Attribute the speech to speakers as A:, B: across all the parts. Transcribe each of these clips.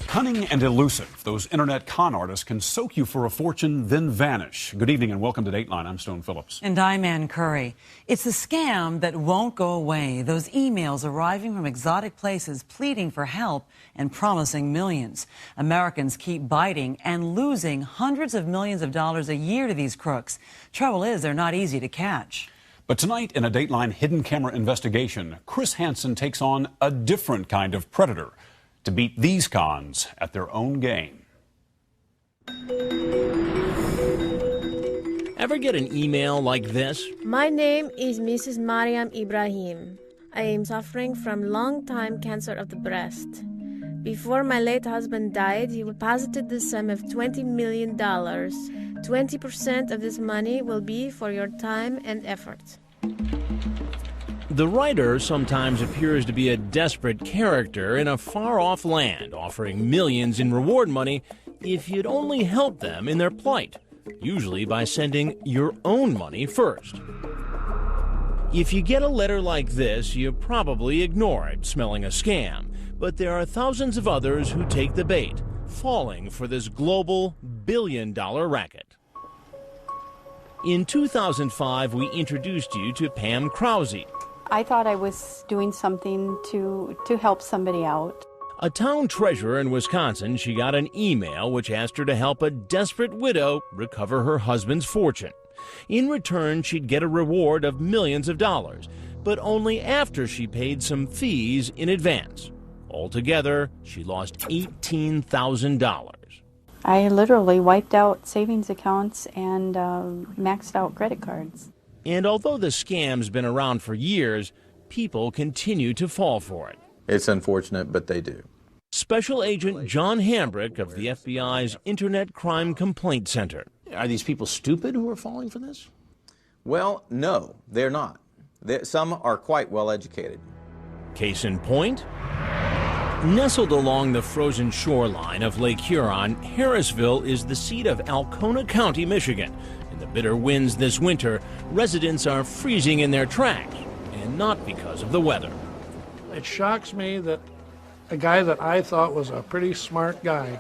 A: Cunning and elusive, those internet con artists can soak you for a fortune, then vanish. Good evening and welcome to Dateline. I'm Stone Phillips.
B: And I'm Ann Curry. It's the scam that won't go away. Those emails arriving from exotic places pleading for help and promising millions. Americans keep biting and losing hundreds of millions of dollars a year to these crooks. Trouble is, they're not easy to catch.
A: But tonight, in a Dateline hidden camera investigation, Chris Hansen takes on a different kind of predator to beat these cons at their own game.
C: Ever get an email like this?
D: My name is Mrs. Mariam Ibrahim. I am suffering from long-time cancer of the breast. Before my late husband died, he deposited the sum of $20 million. 20% of this money will be for your time and effort.
C: The writer sometimes appears to be a desperate character in a far-off land, offering millions in reward money if you'd only help them in their plight, usually by sending your own money first. If you get a letter like this, you probably ignore it, smelling a scam. But there are thousands of others who take the bait, falling for this global billion-dollar racket. In 2005, we introduced you to Pam Krause,
E: I thought I was doing something to help somebody out.
C: a town treasurer in Wisconsin. She got an email which asked her to help a desperate widow recover her husband's fortune. In return, she'd get a reward of millions of dollars, but only after she paid some fees in advance. Altogether, she lost $18,000.
E: I literally wiped out savings accounts and maxed out credit cards.
C: And although the scam's been around for years, people continue to fall for it.
F: It's unfortunate, but they do.
C: Special Agent John Hambrick of the FBI's Internet Crime Complaint Center.
G: Are these people stupid who are falling for this?
F: Well, no, they're not. Some are quite well educated.
C: Case in point, nestled along the frozen shoreline of Lake Huron, Harrisville is the seat of Alcona County, Michigan. In the bitter winds this winter, residents are freezing in their tracks, and not because of the weather.
H: It shocks me that a guy that I thought was a pretty smart guy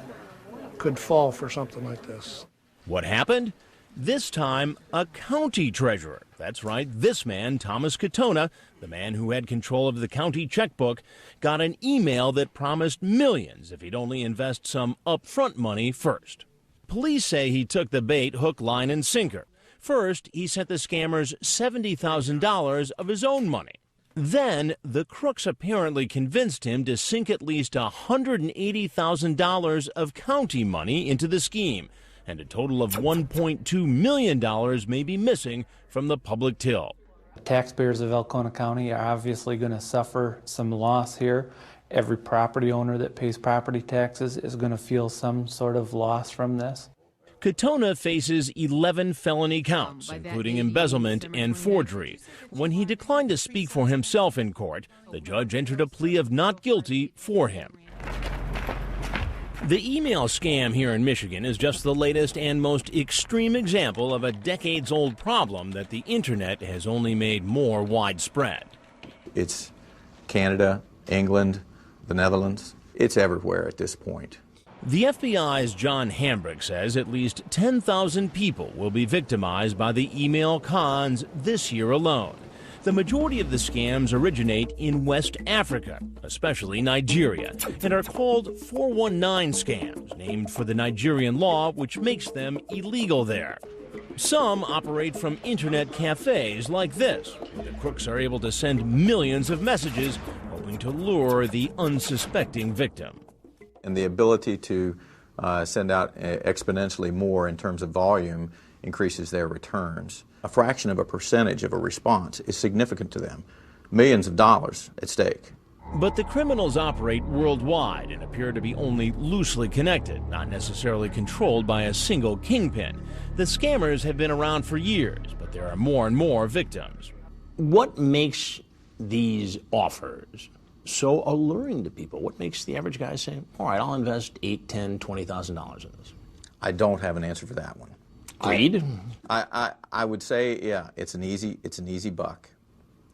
H: could fall for something like this.
C: What happened? This time, a county treasurer. That's right, this man, Thomas Katona, the man who had control of the county checkbook, got an email that promised millions if he'd only invest some upfront money first. Police say he took the bait hook, line, and sinker. First, he sent the scammers $70,000 of his own money. Then, the crooks apparently convinced him to sink at least $180,000 of county money into the scheme, and a total of $1.2 million may be missing from the public till.
I: Taxpayers of Alcona County are obviously going to suffer some loss here. Every property owner that pays property taxes is going to feel some sort of loss from this.
C: Katona faces 11 felony counts, including embezzlement and forgery. When he declined to speak for himself in court, the judge entered a plea of not guilty for him. The email scam here in Michigan is just the latest and most extreme example of a decades-old problem that the internet has only made more widespread.
F: It's Canada, England, the Netherlands. It's everywhere at this point.
C: The FBI's John Hambrick says at least 10,000 people will be victimized by the email cons this year alone. The majority of the scams originate in West Africa, especially Nigeria, and are called 419 scams, named for the Nigerian law which makes them illegal there. Some operate from internet cafes like this. The crooks are able to send millions of messages, hoping to lure the unsuspecting victim.
F: And the ability to send out exponentially more in terms of volume increases their returns. A fraction of a percentage of a response is significant to them. Millions of dollars at stake.
C: But the criminals operate worldwide and appear to be only loosely connected, not necessarily controlled by a single kingpin. The scammers have been around for years, but there are more and more victims.
G: What makes these offers so alluring to people? What makes the average guy say, all right, I'll invest $8,000, $10,000, $20,000 in this?
F: I don't have an answer for that one.
G: Greed?
F: I would say, yeah, it's an easy buck.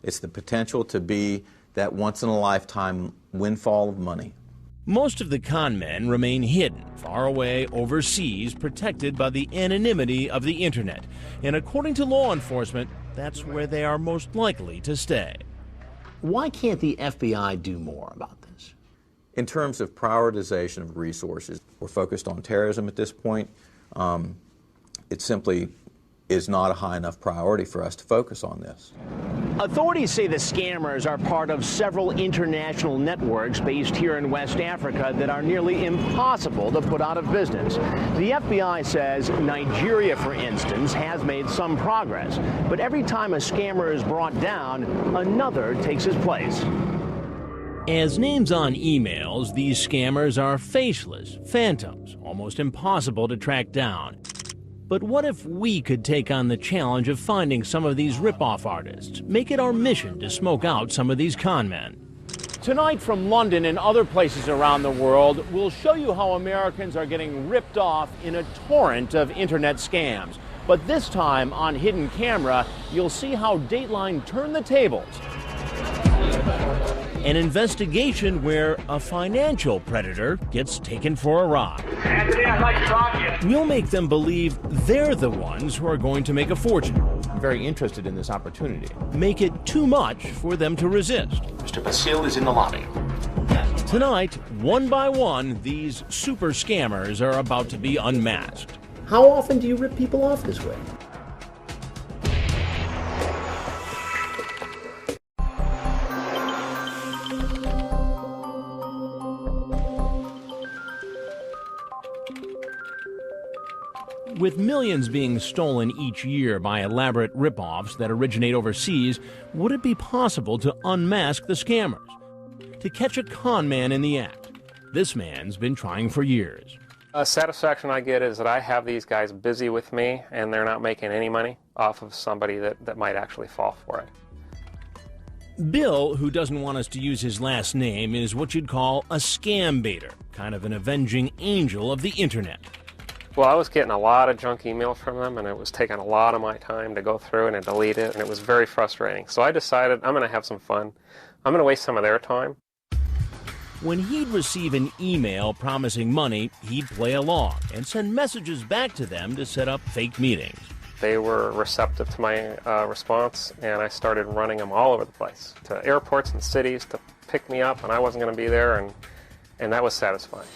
F: It's the potential to be that once-in-a-lifetime windfall of money.
C: Most of the con men remain hidden, far away overseas, protected by the anonymity of the internet. And according to law enforcement, that's where they are most likely to stay.
G: Why can't the FBI do more about this?
F: In terms of prioritization of resources, we're focused on terrorism at this point. It simply is not a high enough priority for us to focus on this.
G: Authorities say the scammers are part of several international networks based here in West Africa that are nearly impossible to put out of business. The FBI says Nigeria, for instance, has made some progress, but every time a scammer is brought down, another takes his place.
C: As names on emails, these scammers are faceless, phantoms, almost impossible to track down. But what if we could take on the challenge of finding some of these rip-off artists, make it our mission to smoke out some of these con men? Tonight from London and other places around the world, we'll show you how Americans are getting ripped off in a torrent of internet scams. But this time on Hidden Camera, you'll see how Dateline turned the tables. An investigation where a financial predator gets taken for a ride.
J: Anthony, I'd like to talk to you.
C: We'll make them believe they're the ones who are going to make a fortune.
G: I'm very interested in this opportunity.
C: Make it too much for them to resist.
G: Mr. Basile is in the lobby.
C: Tonight, one by one, these super scammers are about to be unmasked.
G: How often do you rip people off this way?
C: With millions being stolen each year by elaborate rip-offs that originate overseas, would it be possible to unmask the scammers? To catch a con man in the act? This man's been trying for years.
K: Satisfaction I get is that I have these guys busy with me and they're not making any money off of somebody that might actually fall for it.
C: Bill, who doesn't want us to use his last name, is what you'd call a scam baiter, kind of an avenging angel of the internet.
K: Well, I was getting a lot of junk email from them, and it was taking a lot of my time to go through and to delete it, and it was very frustrating. So I decided I'm going to have some fun. I'm going to waste some of their time.
C: When he'd receive an email promising money, he'd play along and send messages back to them to set up fake meetings.
K: They were receptive to my response, and I started running them all over the place, to airports and cities to pick me up, and I wasn't going to be there, and that was satisfying.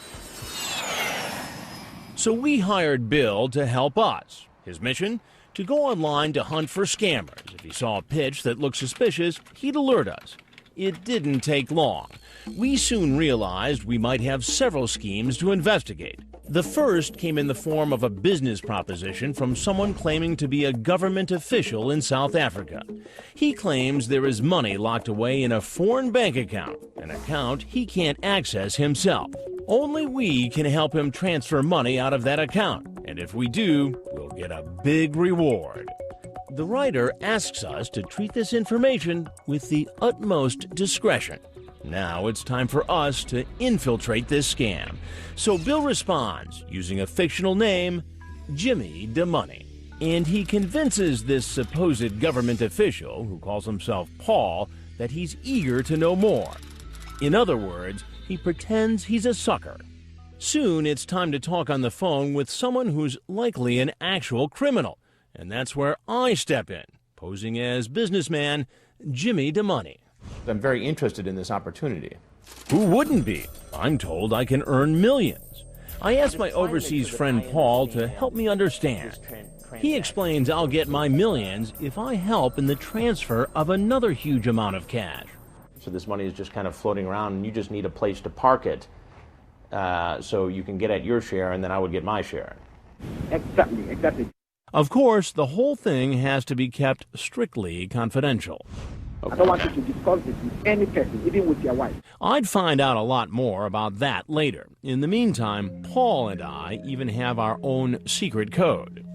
C: So we hired Bill to help us. His mission? To go online to hunt for scammers. If he saw a pitch that looked suspicious, he'd alert us. It didn't take long. We soon realized we might have several schemes to investigate. The first came in the form of a business proposition from someone claiming to be a government official in South Africa. He claims there is money locked away in a foreign bank account, an account he can't access himself. Only we can help him transfer money out of that account, and if we do, we'll get a big reward. The writer asks us to treat this information with the utmost discretion. Now it's time for us to infiltrate this scam. So Bill responds using a fictional name, Jimmy DeMoney. And he convinces this supposed government official, who calls himself Paul, that he's eager to know more. In other words, he pretends he's a sucker. Soon it's time to talk on the phone with someone who's likely an actual criminal. And that's where I step in, posing as businessman Jimmy DeMoney.
G: I'm very interested in this opportunity.
C: Who wouldn't be? I'm told I can earn millions. I asked my overseas friend Paul to help me understand. He explains I'll get my millions if I help in the transfer of another huge amount of cash.
G: So this money is just kind of floating around, and you just need a place to park it so you can get at your share, and then I would get my share.
J: Exactly.
C: Of course, the whole thing has to be kept strictly confidential.
J: I don't want you to discuss this with any person, even with your wife.
C: I'd find out a lot more about that later. In the meantime, Paul and I even have our own secret code.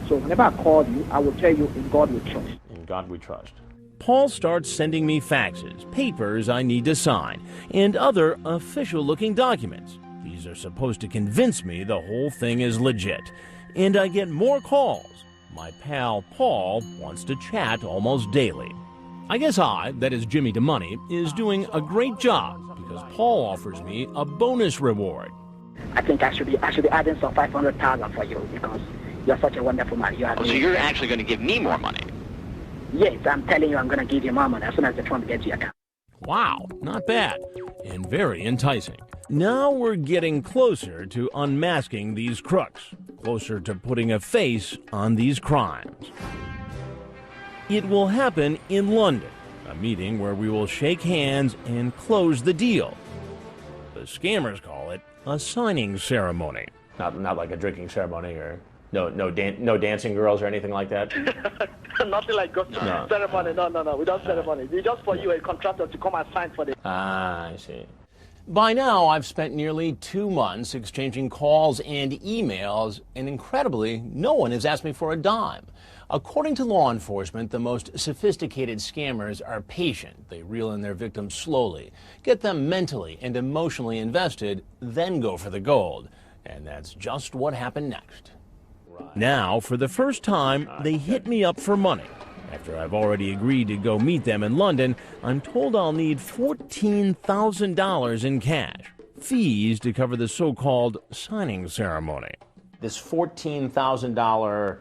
J: So whenever I call you, I will tell you, in God we trust.
G: In God we trust.
C: Paul starts sending me faxes, papers I need to sign, and other official-looking documents. These are supposed to convince me the whole thing is legit. And I get more calls. My pal Paul wants to chat almost daily. I guess that is Jimmy DeMoney, is doing a great job because because Paul offers me a bonus reward.
J: I think I should be adding some 500,000 for you because you're such a wonderful man.
L: So you're actually going to give me more money?
J: Yes, I'm telling you, I'm going to give you more money as soon as the Trump gets your account.
C: Wow, not bad, and very enticing. Now we're getting closer to unmasking these crooks, closer to putting a face on these crimes. It will happen in London, a meeting where we will shake hands and close the deal. The scammers call it a signing ceremony.
M: Not like a drinking ceremony or no dancing girls or anything like that?
J: Nothing like ceremony. No. We don't ceremony. It's just for you, a contractor, to come and sign for the...
M: Ah, I see.
C: By now, I've spent nearly 2 months exchanging calls and emails, and incredibly, no one has asked me for a dime. According to law enforcement, the most sophisticated scammers are patient. They reel in their victims slowly, get them mentally and emotionally invested, then go for the gold. And that's just what happened next. Now, for the first time, they hit me up for money. After I've already agreed to go meet them in London, I'm told I'll need $14,000 in cash, fees to cover the so-called signing ceremony.
M: This $14,000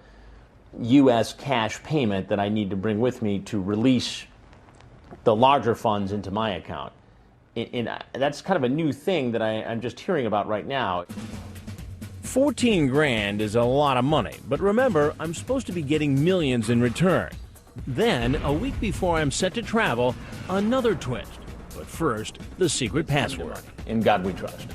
M: U.S. cash payment that I need to bring with me to release the larger funds into my account. And that's kind of a new thing that I'm just hearing about right now.
C: 14 grand is a lot of money, but remember, I'm supposed to be getting millions in return. Then, a week before I'm set to travel, another twist. But first, the secret password.
M: In God we trust.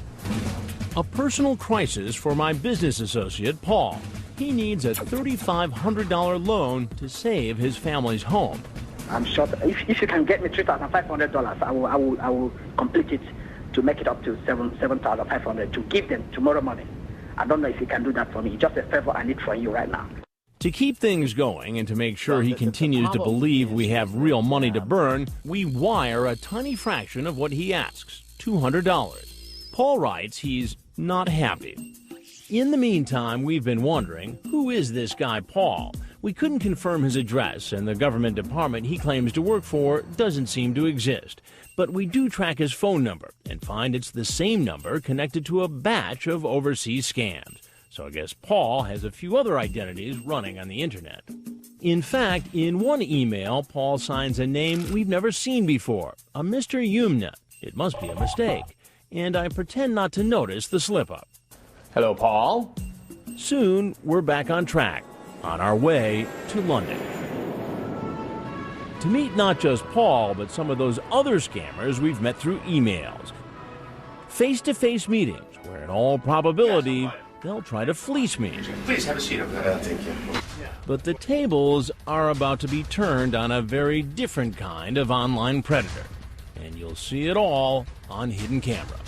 C: A personal crisis for my business associate, Paul. He needs a $3,500 loan to save his family's home.
J: I'm sure if you can get me $3,500, I will complete it to make it up to $7,500 to give them tomorrow morning. I don't know if you can do that for me. Just a favor I need from you right now.
C: To keep things going and to make sure he continues to believe we have real money to burn, we wire a tiny fraction of what he asks, $200. Paul writes he's not happy. In the meantime, we've been wondering, who is this guy Paul? We couldn't confirm his address, and the government department he claims to work for doesn't seem to exist. But we do track his phone number and find it's the same number connected to a batch of overseas scams. So I guess Paul has a few other identities running on the internet. In fact, in one email, Paul signs a name we've never seen before, a Mr. Yumna. It must be a mistake. And I pretend not to notice the slip-up.
M: Hello, Paul.
C: Soon, we're back on track, on our way to London. To meet not just Paul, but some of those other scammers we've met through emails. Face-to-face meetings, where in all probability, they'll try to fleece me.
L: Please have a seat over there. Thank you.
C: But the tables are about to be turned on a very different kind of online predator. And you'll see it all on hidden camera.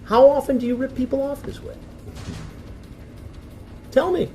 M: How often do you rip people off this way? Tell me.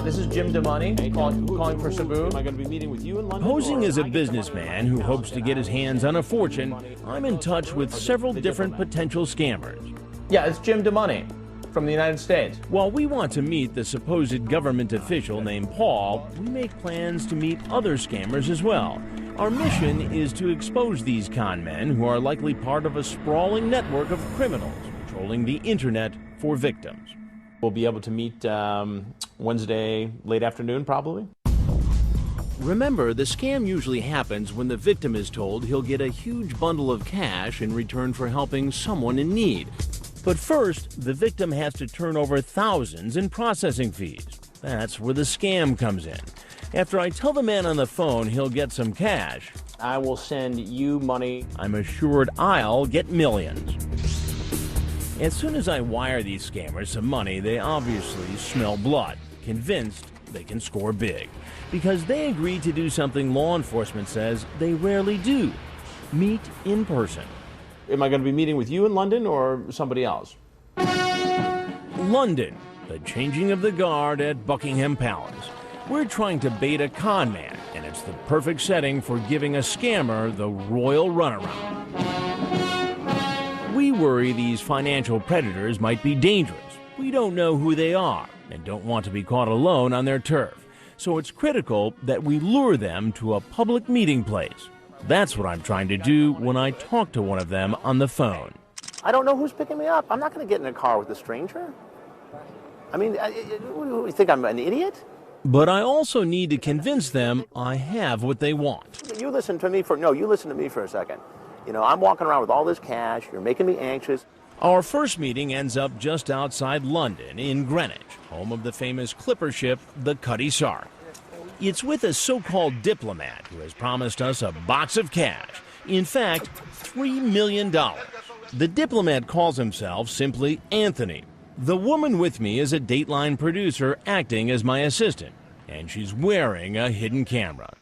M: This is Jim DeMoney, calling for Sabu. Am I going to be meeting with you in London?
C: Posing as a businessman who hopes to get his hands on a fortune, I'm in touch with several different potential scammers.
M: Yeah, it's Jim DeMoney from the United States.
C: While we want to meet the supposed government official named Paul, we make plans to meet other scammers as well. Our mission is to expose these con men who are likely part of a sprawling network of criminals trolling the internet for victims.
M: We'll be able to meet Wednesday late afternoon, probably.
C: Remember, the scam usually happens when the victim is told he'll get a huge bundle of cash in return for helping someone in need. But first, the victim has to turn over thousands in processing fees. That's where the scam comes in. After I tell the man on the phone he'll get some cash,
M: I will send you money.
C: I'm assured I'll get millions. As soon as I wire these scammers some money, they obviously smell blood, convinced they can score big. Because they agree to do something law enforcement says they rarely do: meet in person.
M: Am I going to be meeting with you in London or somebody else?
C: London, the changing of the guard at Buckingham Palace. We're trying to bait a con man, and it's the perfect setting for giving a scammer the royal runaround. We worry these financial predators might be dangerous. We don't know who they are, and don't want to be caught alone on their turf. So it's critical that we lure them to a public meeting place. That's what I'm trying to do when I talk to one of them on the phone.
M: I don't know who's picking me up. I'm not going to get in a car with a stranger. I mean, you think I'm an idiot?
C: But I also need to convince them I have what they want.
M: You listen to me for a second. You know, I'm walking around with all this cash. You're making me anxious.
C: Our first meeting ends up just outside London in Greenwich, home of the famous clipper ship, the Cutty Sark. It's with a so-called diplomat who has promised us a box of cash. In fact, $3 million. The diplomat calls himself simply Anthony. The woman with me is a Dateline producer acting as my assistant, and she's wearing a hidden camera.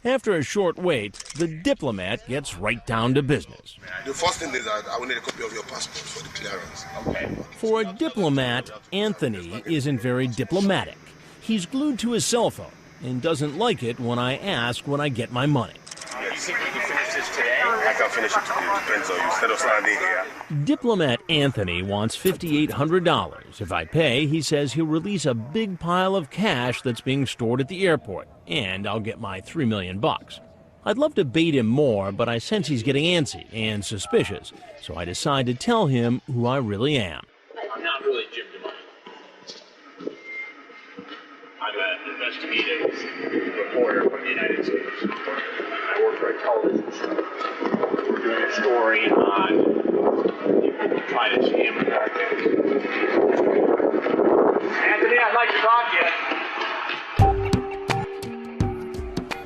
C: After a short wait, the diplomat gets right down to business.
N: The first thing is that I will need a copy of your passport for the clearance. Okay.
C: For a diplomat, Anthony isn't very diplomatic. He's glued to his cell phone and doesn't like it when I ask when I get my money.
N: You think we can finish this today? I can finish it today. Depends on you. Instead of standing here.
C: Diplomat Anthony wants $5,800. If I pay, he says he'll release a big pile of cash that's being stored at the airport, and I'll get my $3 million. I'd love to bait him more, but I sense he's getting antsy and suspicious, so I decide to tell him who I really am.
K: I'm not really Jim DeMonte. I'm an investigative reporter from the United States. I work for a television show. We're doing a story on people trying to scam Americans. Anthony, I'd like to talk to you.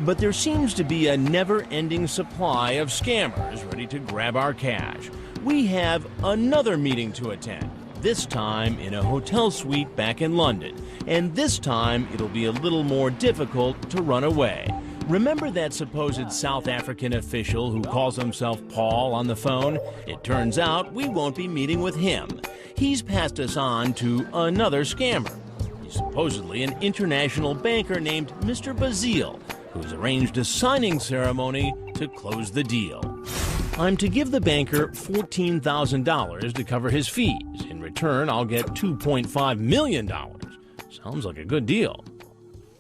C: But there seems to be a never-ending supply of scammers ready to grab our cash. We have another meeting to attend, this time in a hotel suite back in London. And this time it'll be a little more difficult to run away. Remember that supposed South African official who calls himself Paul on the phone? It turns out we won't be meeting with him. He's passed us on to another scammer. He's supposedly an international banker named Mr. Bazile, who's arranged a signing ceremony to close the deal. I'm to give the banker $14,000 to cover his fees. In return, I'll get $2.5 million. Sounds like a good deal.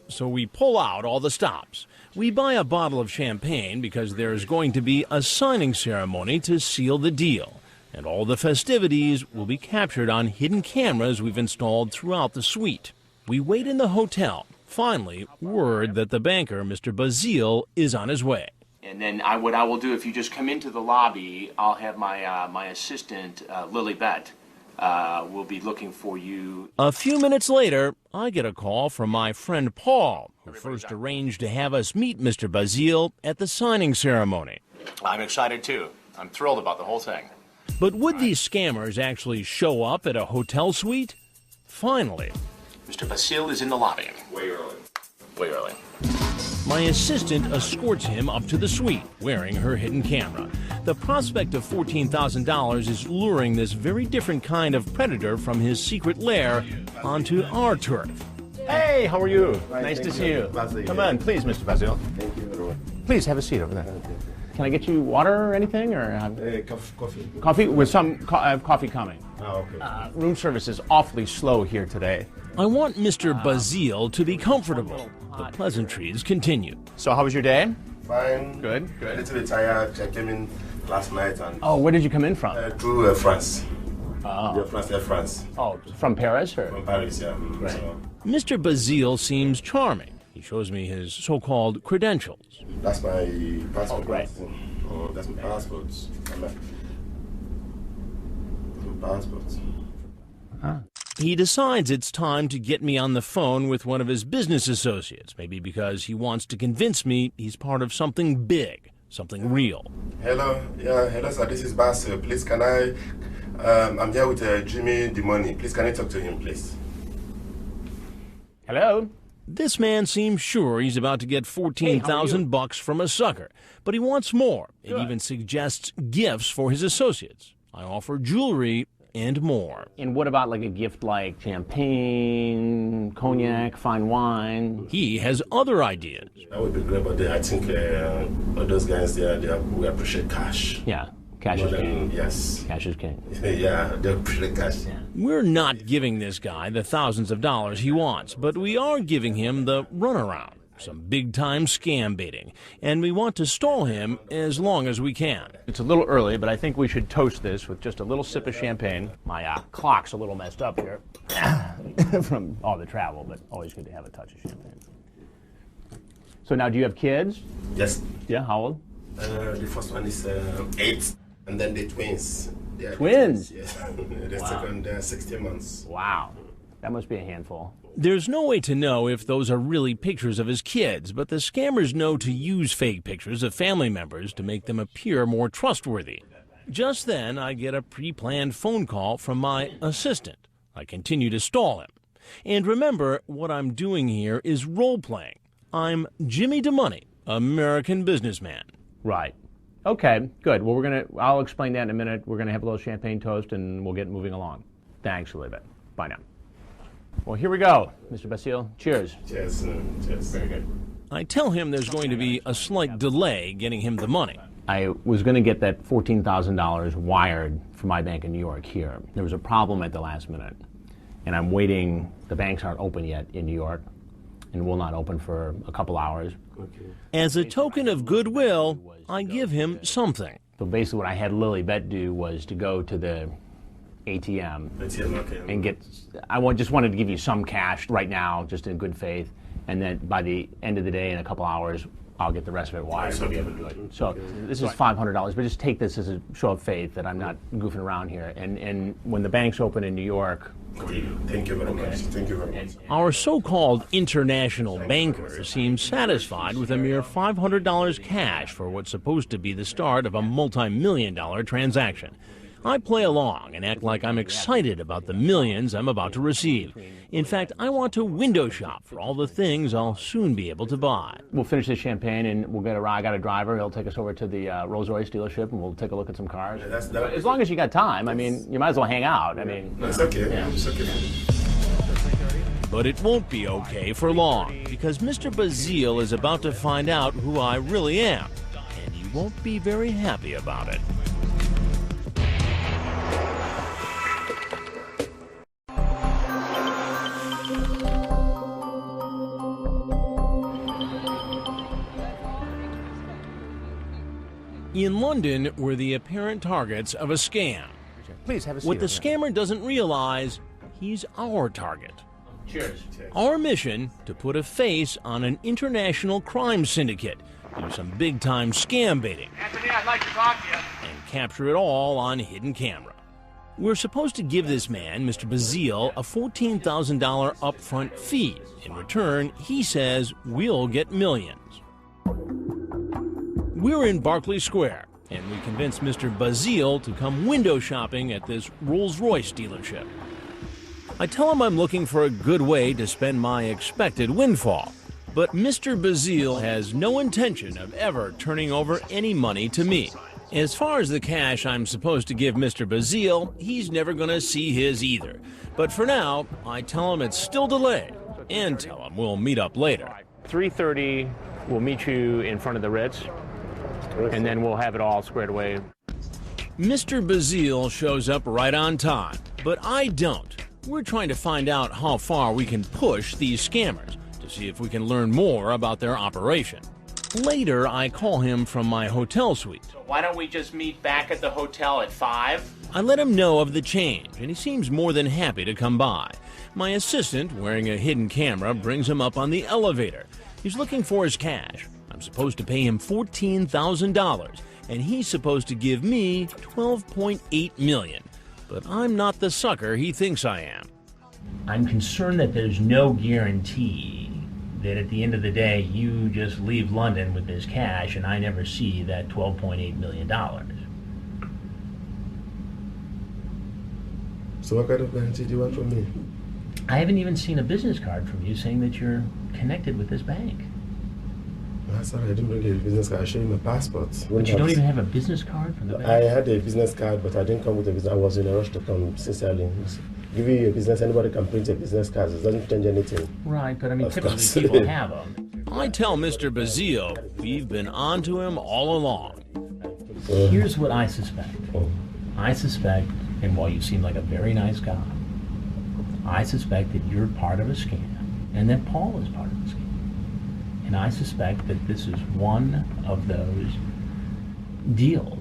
C: So we pull out all the stops. We buy a bottle of champagne because there's going to be a signing ceremony to seal the deal. And all the festivities will be captured on hidden cameras we've installed throughout the suite. We wait in the hotel. Finally, word that the banker, Mr. Bazile, is on his way.
M: And then what I will do, if you just come into the lobby, I'll have my assistant, Lily Bett, will be looking for you.
C: A few minutes later, I get a call from my friend Paul, who first arranged to have us meet Mr. Bazile at the signing ceremony.
M: I'm excited, too. I'm thrilled about the whole thing.
C: But would these scammers actually show up at a hotel suite? Finally.
M: Mr. Bazile is in the lobby. Way early. Way early.
C: My assistant escorts him up to the suite, wearing her hidden camera. The prospect of $14,000 is luring this very different kind of predator from his secret lair onto our turf.
M: Hey, how are you? Nice to see you. Come on, please, Mr. Bazile.
N: Thank you.
M: Please have a seat over there. Can I get you water or anything, or
N: Coffee.
M: coffee with some coffee coming?
N: Oh, okay.
M: Room service is awfully slow here today.
C: I want Mr. Bazile to be comfortable. The pleasantries continue.
M: So how was your day?
N: Fine.
M: Good.
N: A little bit tired. I came in last night and.
M: Oh, where did you come in from?
N: Through France.
M: Oh.
N: Air France.
M: Oh, from Paris, or?
N: From Paris, yeah.
M: Right.
N: So,
C: Mr. Bazile seems charming. He shows me his so-called credentials.
N: that's my passport.
M: Oh, right.
N: Oh, that's my passport. My passport.
C: He decides it's time to get me on the phone with one of his business associates, maybe because he wants to convince me he's part of something big, something real.
N: Hello, sir. This is Basil. Please, can I? I'm here with Jimmy DeMonte. Please, can I talk to him, please?
M: Hello?
C: This man seems sure he's about to get $14,000 from a sucker, but he wants more. It even suggests gifts for his associates. I offer jewelry and more.
M: And what about like a gift like champagne, cognac, fine wine?
C: He has other ideas.
N: That would be great, but I think all those guys there, we appreciate cash.
M: Yeah. Cash is king.
N: Yes.
M: Cash is king.
N: Yeah, they're pretty cash.
C: We're not giving this guy the thousands of dollars he wants, but we are giving him the runaround, some big-time scam baiting, and we want to stall him as long as we can.
M: It's a little early, but I think we should toast this with just a little sip of champagne. My clock's a little messed up here from all the travel, but always good to have a touch of champagne. So now, do you have kids?
N: Yes.
M: Yeah, how old?
N: The first one is 8, and then the twins. They are
M: Twins?
N: Yes. The
M: Wow.
N: second, 16 months.
M: Wow. That must be a handful.
C: There's no way to know if those are really pictures of his kids, but the scammers know to use fake pictures of family members to make them appear more trustworthy. Just then, I get a pre-planned phone call from my assistant. I continue to stall him. And remember, what I'm doing here is role-playing. I'm Jimmy DeMoney, American businessman.
M: Right. Okay, good. Well, I'll explain that in a minute. We're going to have a little champagne toast, and we'll get moving along. Thanks a little bit. Bye now. Well, here we go, Mr. Basile. Cheers.
N: Cheers. Cheers.
M: Very good.
C: I tell him there's going to be a slight delay getting him the money.
M: I was going to get that $14,000 wired from my bank in New York here. There was a problem at the last minute, and I'm waiting. The banks aren't open yet in New York, and will not open for a couple hours.
N: Okay.
C: As a token of goodwill, I give him something.
M: So basically what I had Lily Bet do was to go to the ATM and get, just wanted to give you some cash right now, just in good faith, and then by the end of the day, in a couple hours, I'll get the rest of it wired. So this is $500, but just take this as a show of faith that I'm not goofing around here. And when the banks open in New York,
N: Thank you very much. Thank you very much.
C: Our so-called international banker seems satisfied with a mere $500 cash for what's supposed to be the start of a multi-million-dollar transaction. I play along and act like I'm excited about the millions I'm about to receive. In fact, I want to window shop for all the things I'll soon be able to buy.
M: we'll finish this champagne and we'll get I got a driver. He'll take us over to the Rolls-Royce dealership and we'll take a look at some cars.
N: Yeah,
M: as long as you got time. I mean, you might as well hang out. I mean,
N: no, it's okay.
M: Yeah.
N: It's okay.
C: But it won't be okay for long, because Mr. Basile is about to find out who I really am, and he won't be very happy about it. In London, we're the apparent targets of a scam.
M: Please have a seat.
C: What the scammer doesn't realize, he's our target.
M: Cheers.
C: Our mission, to put a face on an international crime syndicate, do some big-time scam baiting,
K: Anthony, I'd like to talk to you.
C: and capture it all on hidden camera. We're supposed to give this man, Mr. Basile, a $14,000 upfront fee. In return, he says we'll get millions. We're in Berkeley Square, and we convince Mr. Basile to come window shopping at this Rolls-Royce dealership. I tell him I'm looking for a good way to spend my expected windfall, but Mr. Basile has no intention of ever turning over any money to me. As far as the cash I'm supposed to give Mr. Basile, he's never going to see his either. But for now, I tell him it's still delayed, and tell him we'll meet up later.
M: 3:30, we'll meet you in front of the Ritz, and then we'll have it all squared away.
C: Mr. Basile shows up right on time, but I don't. We're trying to find out how far we can push these scammers to see if we can learn more about their operation. Later, I call him from my hotel suite.
M: Why don't we just meet back at the hotel at 5?
C: I let him know of the change, and he seems more than happy to come by. My assistant, wearing a hidden camera, brings him up on the elevator. He's looking for his cash. I'm supposed to pay him $14,000, and he's supposed to give me $12.8 million. But I'm not the sucker he thinks I am.
M: I'm concerned that there's no guarantee that at the end of the day you just leave London with this cash and I never see that $12.8 million.
N: So what kind of guarantee do you want from me?
M: I haven't even seen a business card from you saying that you're connected with this bank.
N: Sorry, I didn't bring a business card. I showed you my passport.
M: But you don't even have a business card from the bank?
N: I had a business card, but I didn't come with a business. I was in a rush to come, sincerely. Give you a business, anybody can print a business card. It doesn't change anything.
M: Right, but I mean,
N: Of
M: typically
N: course.
M: people have them.
C: I tell Mr. Basile we've been on to him all along.
M: Here's what I suspect. I suspect, and while you seem like a very nice guy, I suspect that you're part of a scam, and that Paul is part of the scam. And I suspect that this is one of those deals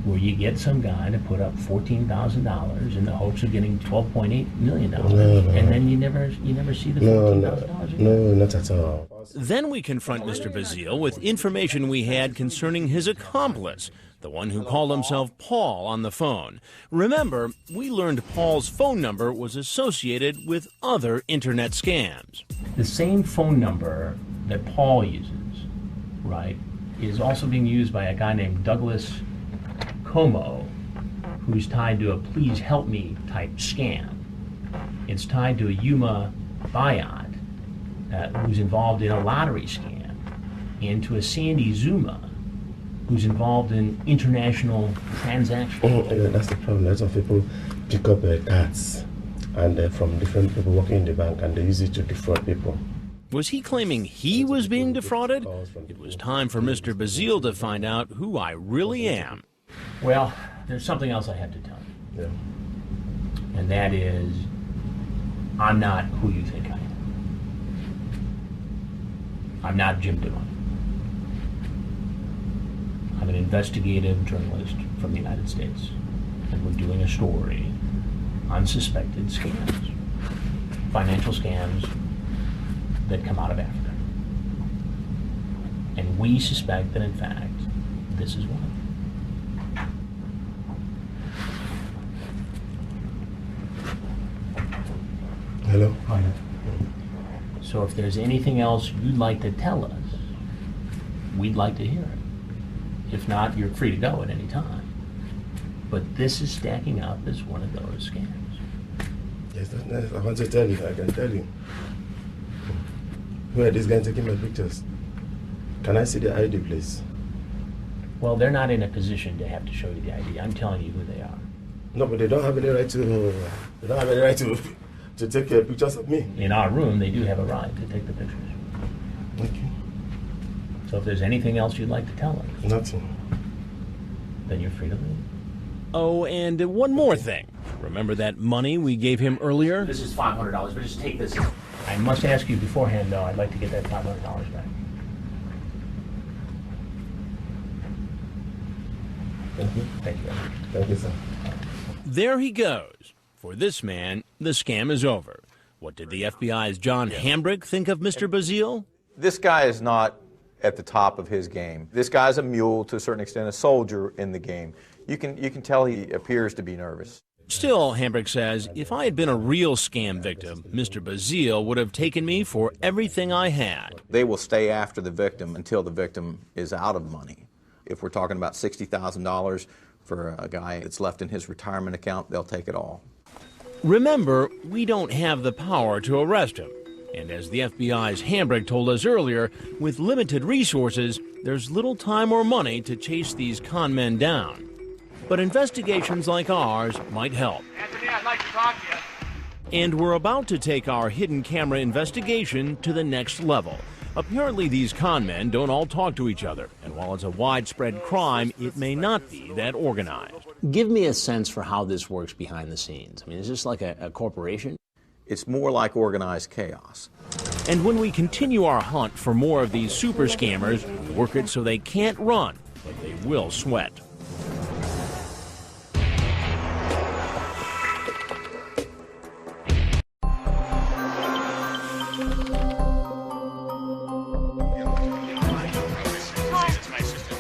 M: where you get some guy to put up $14,000 in the hopes of getting $12.8 million, and then you never see the $14,000.
N: No, not at all.
C: Then we confront Mr. Bazile with information we had concerning his accomplice, the one who called himself Paul on the phone. Remember, we learned Paul's phone number was associated with other internet scams.
M: The same phone number that Paul uses, right, is also being used by a guy named Douglas Como, who's tied to a please help me type scam. It's tied to a Yuma Bayat, who's involved in a lottery scam, and to a Sandy Zuma, who's involved in international transactions.
N: That's the problem. Lots of people pick up cards and from different people working in the bank, and they use it to defraud people.
C: Was he claiming he was being defrauded? It was time for Mr. Bazile to find out who I really am.
M: Well, there's something else I have to tell you.
N: Yeah.
M: And that is, I'm not who you think I am. I'm not Jim DeMoney. I'm an investigative journalist from the United States, and we're doing a story on suspected scams, financial scams that come out of Africa. And we suspect that, in fact, this is one.
N: Hello?
M: Hi. So if there's anything else you'd like to tell us, we'd like to hear it. If not, you're free to go at any time. But this is stacking up as one of those scams.
N: Yes, that's nice. I want to tell you, I can tell you. Where are these guys taking my pictures? Can I see the ID, please?
M: Well, they're not in a position to have to show you the ID. I'm telling you who they are.
N: No, but they don't have any right to. They don't have any right to take pictures of me.
M: In our room, they do have a right to take the pictures.
N: Okay.
M: So if there's anything else you'd like to tell us,
N: Nothing.
M: Then you're free to leave.
C: Oh, and one more thing. Remember that money we gave him earlier?
M: This is $500, but just take this. I must ask you beforehand, though, I'd like to get that $500 back.
N: Thank you.
M: Thank you.
N: Thank you, sir.
C: There he goes. For this man, the scam is over. What did the FBI's John Hambrick think of Mr. Bazile?
F: This guy is not at the top of his game. This guy's a mule, to a certain extent, a soldier in the game. You can tell he appears to be nervous.
C: Still, Hambrick says, if I had been a real scam victim, Mr. Bazile would have taken me for everything I had.
F: They will stay after the victim until the victim is out of money. If we're talking about $60,000 for a guy that's left in his retirement account, they'll take it all.
C: Remember, we don't have the power to arrest him. And as the FBI's Hambrick told us earlier, with limited resources, there's little time or money to chase these con men down. But investigations like ours might help.
K: Anthony, I'd like to talk to you.
C: And we're about to take our hidden camera investigation to the next level. Apparently these con men don't all talk to each other, and while it's a widespread crime, it may not be that organized.
M: Give me a sense for how this works behind the scenes. I mean, is this like a corporation?
F: It's more like organized chaos.
C: And when we continue our hunt for more of these super scammers, work it so they can't run, but they will sweat.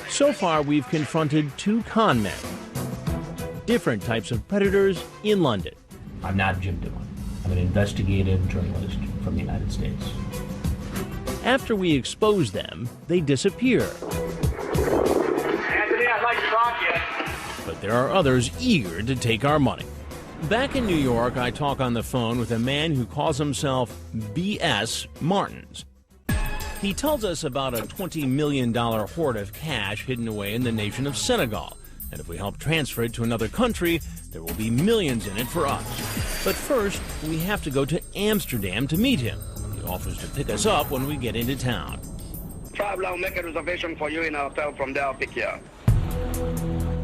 C: So far, we've confronted two con men, different types of predators in London.
M: I'm not Jim DeMoney. I'm an investigative journalist from the United States.
C: After we expose them, they disappear.
K: Anthony, I'd like to talk to you.
C: But there are others eager to take our money. Back in New York, I talk on the phone with a man who calls himself B.S. Martins. He tells us about a $20 million hoard of cash hidden away in the nation of Senegal. And if we help transfer it to another country, there will be millions in it for us. But first, we have to go to Amsterdam to meet him. He offers to pick us up when we get into town.
O: Traveler, I'll make a reservation for you in a hotel. From there, I'll pick you up.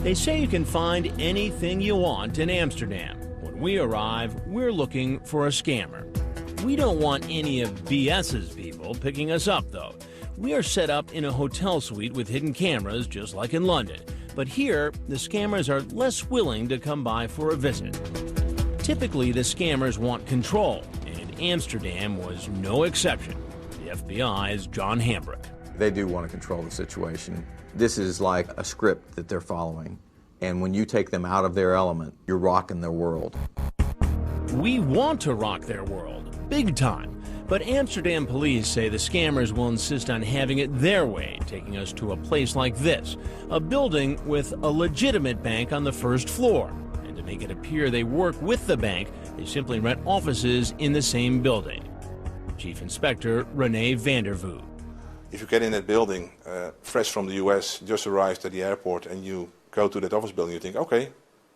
C: They say you can find anything you want in Amsterdam. When we arrive, we're looking for a scammer. We don't want any of BS's people picking us up, though. We are set up in a hotel suite with hidden cameras, just like in London. But here, the scammers are less willing to come by for a visit. Typically, the scammers want control, and Amsterdam was no exception. The FBI's John Hambrick.
F: They do want to control the situation. This is like a script that they're following. And when you take them out of their element, you're rocking their world.
C: We want to rock their world, big time. But Amsterdam police say the scammers will insist on having it their way, taking us to a place like this, a building with a legitimate bank on the first floor. And to make it appear they work with the bank, they simply rent offices in the same building. Chief Inspector René Vandervoot.
O: If you get in that building, fresh from the US, just arrived at the airport, and you go to that office building, you think, okay,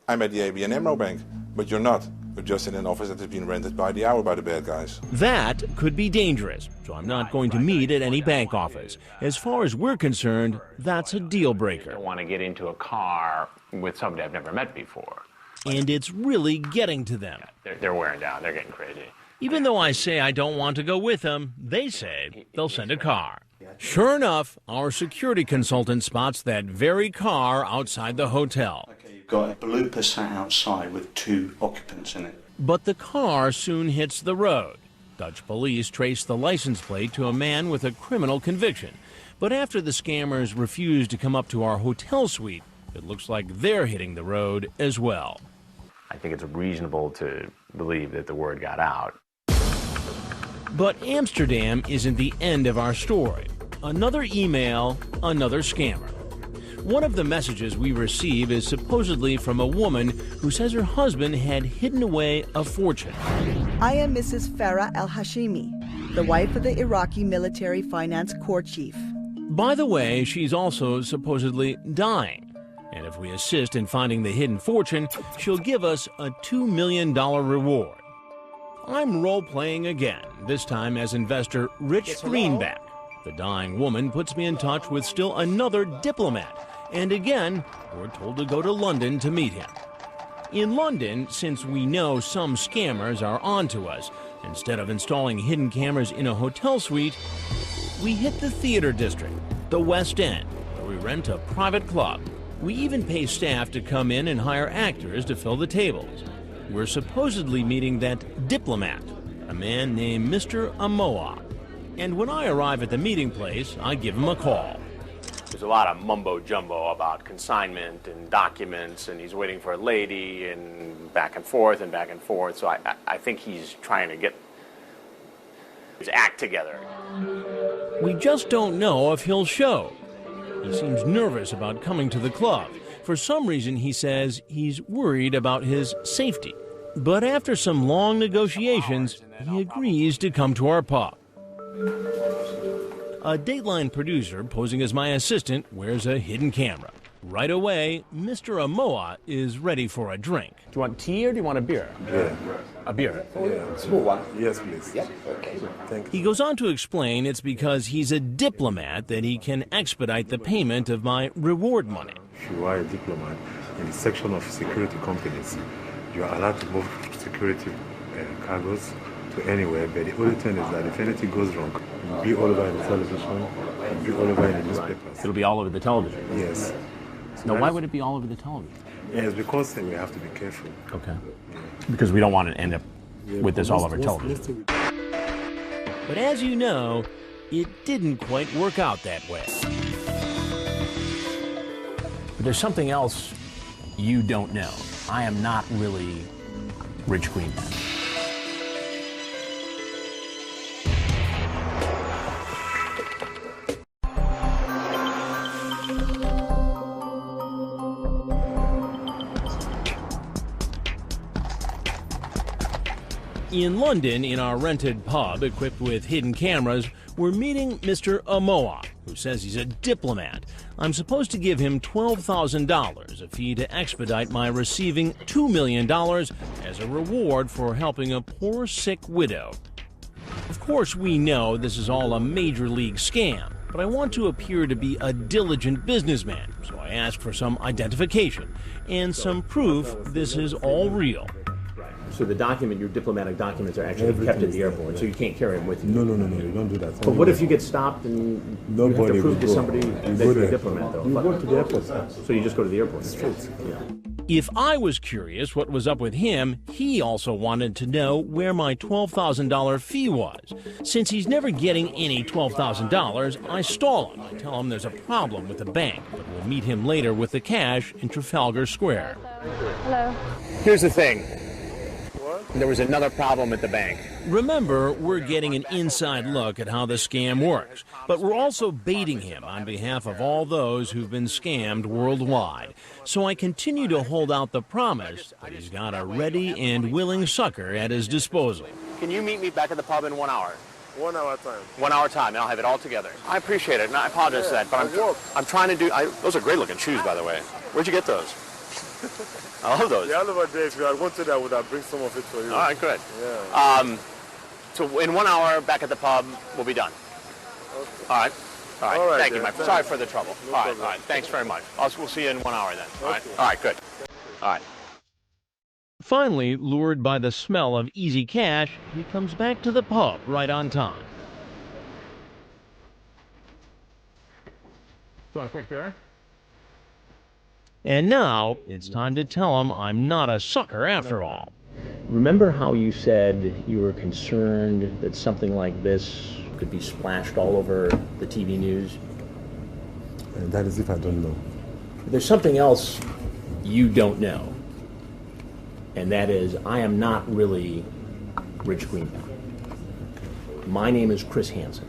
O: I'm at the ABN AMRO Bank. But you're not. You're just in an office that has been rented by the hour by the bad guys.
C: That could be dangerous, so I'm not going to meet at any bank office. As far as we're concerned, that's a deal breaker.
M: I don't want to get into a car with somebody I've never met before.
C: And it's really getting to them.
M: They're wearing down. They're getting crazy.
C: Even though I say I don't want to go with them, they say they'll send a car. Sure enough, our security consultant spots that very car outside the hotel.
P: You've got a blooper sat outside with 2 occupants in it.
C: But the car soon hits the road. Dutch police trace the license plate to a man with a criminal conviction. But after the scammers refuse to come up to our hotel suite, it looks like they're hitting the road as well.
M: I think it's reasonable to believe that the word got out.
C: But Amsterdam isn't the end of our story. Another email, another scammer. One of the messages we receive is supposedly from a woman who says her husband had hidden away a fortune.
Q: I am Mrs. Farah al-Hashimi, the wife of the Iraqi military finance corps chief.
C: By the way, she's also supposedly dying. And if we assist in finding the hidden fortune, she'll give us a $2 million reward. I'm role-playing again, this time as investor Rich Greenback. The dying woman puts me in touch with still another diplomat. And again, we're told to go to London to meet him. In London, since we know some scammers are onto us, instead of installing hidden cameras in a hotel suite, we hit the theater district, the West End, where we rent a private club. We even pay staff to come in and hire actors to fill the tables. We're supposedly meeting that diplomat, a man named Mr. Amoa. And when I arrive at the meeting place, I give him a call.
M: There's a lot of mumbo-jumbo about consignment and documents, and he's waiting for a lady, and back and forth and back and forth. So I think he's trying to get his act together.
C: We just don't know if he'll show. He seems nervous about coming to the club. For some reason, he says he's worried about his safety. But after some long negotiations, he agrees to come to our pub. A Dateline producer posing as my assistant wears a hidden camera. Right away, Mr. Amoa is ready for a drink.
M: Do you want tea or do you want a beer?
O: Yeah.
M: A beer?
O: Yeah. Small one? Yes, please.
M: Yeah, okay.
O: Thank you.
C: He goes on to explain it's because he's a diplomat that he can expedite the payment of my reward money.
R: If you are a diplomat in the section of security companies, you are allowed to move security cargoes to anywhere, but the only thing is that if anything goes wrong, it'll be all over in the television, it'll be all over in the newspapers.
M: It'll be all over the television?
R: Yes.
M: So now, why would it be all over the television?
R: Yeah, it's because we have to be careful.
M: Okay. Yeah. Because we don't want to end up with this all over television.
C: But as you know, it didn't quite work out that way.
M: But there's something else you don't know. I am not really Rich Greenback.
C: In London, in our rented pub equipped with hidden cameras, we're meeting Mr. Amoa, who says he's a diplomat. I'm supposed to give him $12,000, a fee to expedite my receiving $2 million as a reward for helping a poor, sick widow. Of course, we know this is all a major league scam, but I want to appear to be a diligent businessman, so I ask for some identification and some proof this is all real.
M: So the document, your diplomatic documents, are actually kept at the airport, so you can't carry them with you.
R: No, you don't do that.
M: But what if you get stopped and you have to prove to somebody that you're a diplomat, though?
R: You go to the airport.
M: So you just go to the airport?
R: Straight.
M: Yeah.
C: If I was curious what was up with him, he also wanted to know where my $12,000 fee was. Since he's never getting any $12,000, I stall him. I tell him there's a problem with the bank, but we'll meet him later with the cash in Trafalgar Square.
G: Hello. Here's the thing. There was another problem at the bank.
C: Remember, we're getting an inside look at how the scam works, but we're also baiting him on behalf of all those who've been scammed worldwide. So I continue to hold out the promise that he's got a ready and willing sucker at his disposal.
G: Can you meet me back at the pub in 1 hour?
L: 1 hour time.
G: 1 hour time, and I'll have it all together. I appreciate it, and I apologize for that, but I'm trying to do... those are great-looking shoes, by the way. Where'd you get those? I love those.
L: The other day, if you had wanted, I would have bring some of it for you.
G: All right, good.
L: Yeah.
G: So in 1 hour, back at the pub, we'll be done.
L: Okay.
G: All right.
L: All right,
G: Thank you,
L: then.
G: my friend. Sorry for the trouble.
L: No
G: all
L: problem.
G: right. Thanks very much. We'll see you in 1 hour then. All right.
L: Okay.
G: All right, good. All right.
C: Finally, lured by the smell of easy cash, he comes back to the pub right on time.
G: Want a quick beer?
C: And now, it's time to tell him I'm not a sucker after all.
M: Remember how you said you were concerned that something like this could be splashed all over the TV news?
R: And that is if I don't know.
M: There's something else you don't know, and that is I am not really Rich Greenbaum. My name is Chris Hansen,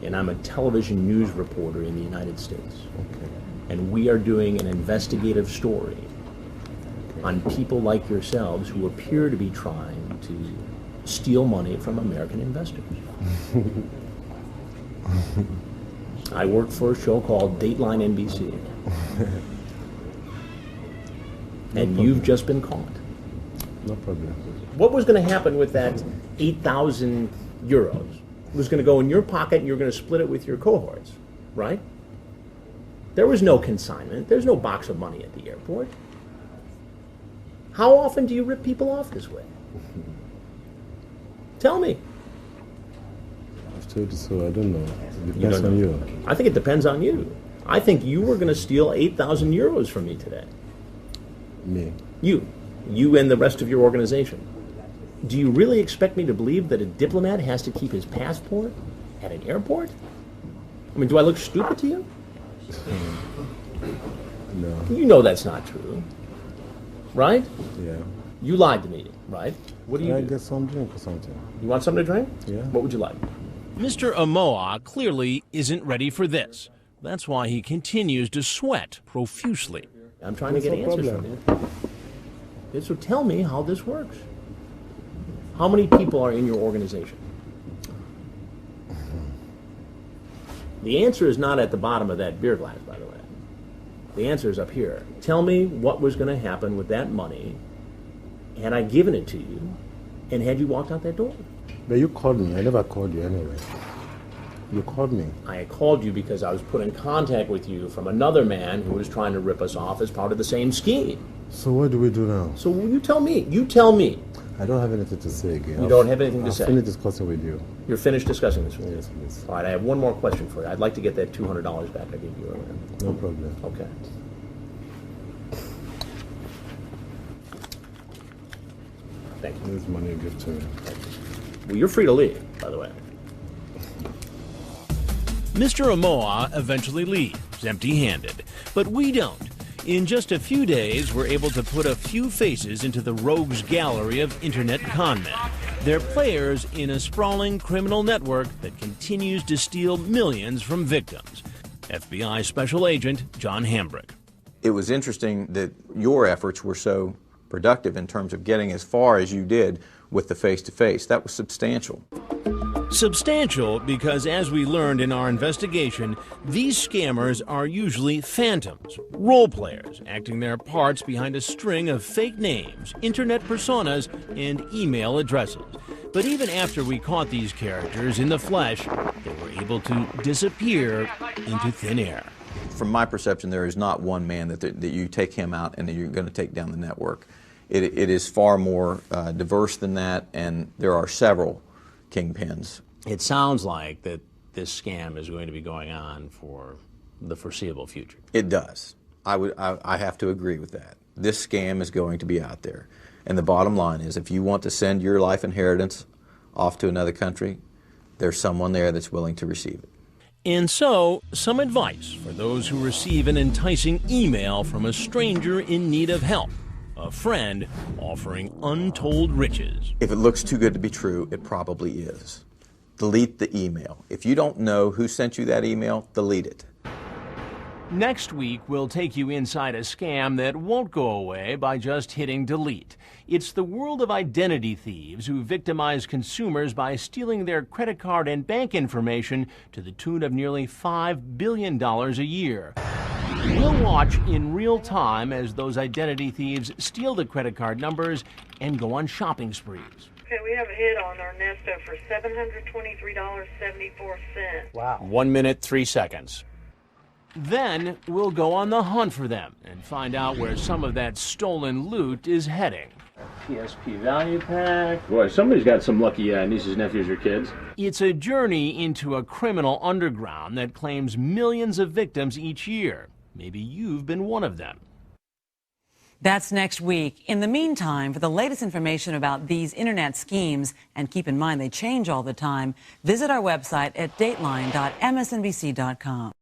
M: and I'm a television news reporter in the United States. And we are doing an investigative story on people like yourselves who appear to be trying to steal money from American investors. I work for a show called Dateline NBC. And you've just been caught.
R: No problem.
M: What was going to happen with that 8,000 euros? It was going to go in your pocket and you're going to split it with your cohorts, right? There was no consignment. There's no box of money at the airport. How often do you rip people off this way? Tell me.
R: I've told you so. I don't know. It depends on you.
M: I think it depends on you. I think you were going to steal 8,000 euros from me today.
R: Me?
M: You and the rest of your organization. Do you really expect me to believe that a diplomat has to keep his passport at an airport? I mean, do I look stupid to you?
R: No.
M: You know that's not true, right?
R: Yeah.
M: You lied to me, right? What do you
R: Can I
M: do?
R: get some drink or something?
M: You want something to drink?
R: Yeah.
M: What would you like?
C: Mr. Amoa clearly isn't ready for this. That's why he continues to sweat profusely.
M: I'm trying to get answers from you. Okay, so tell me how this works. How many people are in your organization? The answer is not at the bottom of that beer glass, by the way. The answer is up here. Tell me what was going to happen with that money had I given it to you and had you walked out that door.
R: But you called me. I never called you anyway. You called me.
M: I called you because I was put in contact with you from another man who was trying to rip us off as part of the same scheme.
R: So what do we do now?
M: So you tell me. You tell me.
R: I don't have anything to say again.
M: You don't have anything to say?
R: I'll finish discussing with you.
M: You're finished discussing this with me?
R: Yes, please.
M: All right, I have one more question for you. I'd like to get that $200 back I gave you earlier.
R: No problem.
M: Okay. Thank you.
R: This money you give to me.
M: Well, you're free to leave, by the way.
C: Mr. Amoa eventually leaves, empty-handed. But we don't. In just a few days, we're able to put a few faces into the rogues gallery of internet conmen. They're players in a sprawling criminal network that continues to steal millions from victims. FBI Special Agent John Hambrick.
F: It was interesting that your efforts were so productive in terms of getting as far as you did with the face-to-face. That was substantial.
C: Substantial because, as we learned in our investigation, these scammers are usually phantoms, role players, acting their parts behind a string of fake names, internet personas, and email addresses. But even after we caught these characters in the flesh, they were able to disappear into thin air.
F: From my perception, there is not one man that you take him out and that you're going to take down the network. It is far more diverse than that, and there are several kingpins.
M: It sounds like that this scam is going to be going on for the foreseeable future.
F: It does. I have to agree with that. This scam is going to be out there. And the bottom line is, if you want to send your life inheritance off to another country, there's someone there that's willing to receive it.
C: And so, some advice for those who receive an enticing email from a stranger in need of help. A friend offering untold riches.
F: If it looks too good to be true, it probably is. Delete the email. If you don't know who sent you that email, delete it.
C: Next week, we'll take you inside a scam that won't go away by just hitting delete. It's the world of identity thieves who victimize consumers by stealing their credit card and bank information to the tune of nearly $5 billion a year. We'll watch in real time as those identity thieves steal the credit card numbers and go on shopping sprees.
S: Okay, we have a hit on our Nesto for $723.74.
M: Wow. 1 minute, 3 seconds.
C: Then we'll go on the hunt for them and find out where some of that stolen loot is heading.
M: PSP value pack. Boy, somebody's got some lucky nieces, nephews, or kids.
C: It's a journey into a criminal underground that claims millions of victims each year. Maybe you've been one of them.
B: That's next week. In the meantime, for the latest information about these internet schemes, and keep in mind they change all the time, visit our website at dateline.msnbc.com.